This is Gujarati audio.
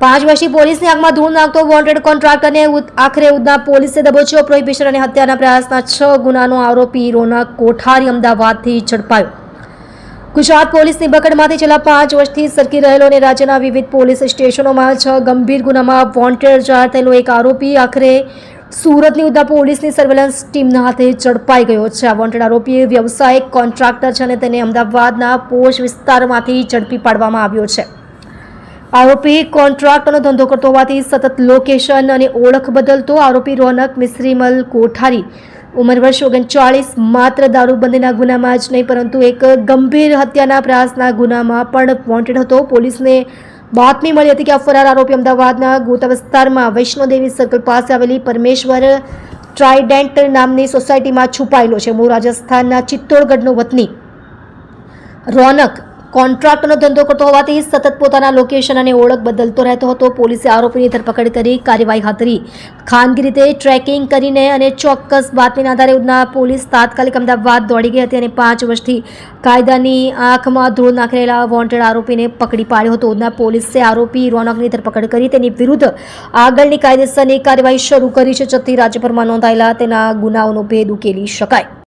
5 વર્ષીય પોલીસની આગમાં ધૂળ નાખતો વોન્ટેડ કોન્ટ્રાક્ટરને આખરે ઉધના પોલીસે દબોચ્યો। પ્રોહિબિશન અને હત્યાના પ્રયાસના 6 ગુનાનો આરોપી રોનક કોઠારી અમદાવાદથી ઝડપાયો। ગુજરાત પોલીસની પકડમાંથી છેલ્લા 5 વર્ષથી સરકી રહેલો અને રાજ્યના વિવિધ પોલીસ સ્ટેશનોમાં 6 ગંભીર ગુનામાં વોન્ટેડ જાહેર થયેલો એક આરોપી આખરે સુરતની ઉધના પોલીસની સર્વેલન્સ ટીમના હાથે ઝડપાઈ ગયો છે। આ વોન્ટેડ આરોપી વ્યવસાયિક કોન્ટ્રાક્ટર છે અને તેને અમદાવાદના પોશ વિસ્તારમાંથી ઝડપી પાડવામાં આવ્યો છે। આરોપી કોન્ટ્રાક્ટનો ધંધો કરતો હોવાથી સતત લોકેશન અને ઓળખ બદલતો આરોપી રોનક મિશ્રીમલ કોઠારી ઉંમર વર્ષ 39 માત્ર દારૂબંધીના ગુનામાં જ નહીં પરંતુ એક ગંભીર હત્યાના પ્રયાસના ગુનામાં પણ વોન્ટેડ હતો। પોલીસને બાતમી મળી હતી કે આ ફરાર આરોપી અમદાવાદના ગોતા વિસ્તારમાં વૈષ્ણોદેવી સર્કલ પાસે આવેલી પરમેશ્વર ટ્રાઇડેન્ટ નામની સોસાયટીમાં છુપાયેલો છે। મૂળ રાજસ્થાનના ચિત્તોડગઢનો વતની રોનક કોન્ટ્રાક્ટનો ધંધો કરતો હોવાથી સતત પોતાના લોકેશન અને ઓળખ બદલતો રહેતો હતો। પોલીસે આરોપીની ધરપકડ કરી કાર્યવાહી હાથ ધરી। ખાનગી રીતે ટ્રેકિંગ કરીને અને ચોક્કસ બાતમીના આધારે ઉધના પોલીસ તાત્કાલિક અમદાવાદ દોડી ગઈ હતી અને 5 વર્ષથી કાયદાની આંખમાં ધૂળ નાખી રહેલા વોન્ટેડ આરોપીને પકડી પાડ્યો હતો। ઉધના પોલીસે આરોપી રોનકની ધરપકડ કરી તેની વિરુદ્ધ આગળની કાયદેસરની કાર્યવાહી શરૂ કરી છે, જેથી રાજ્યભરમાં નોંધાયેલા તેના ગુનાઓનો ભેદ ઉકેલી શકાય।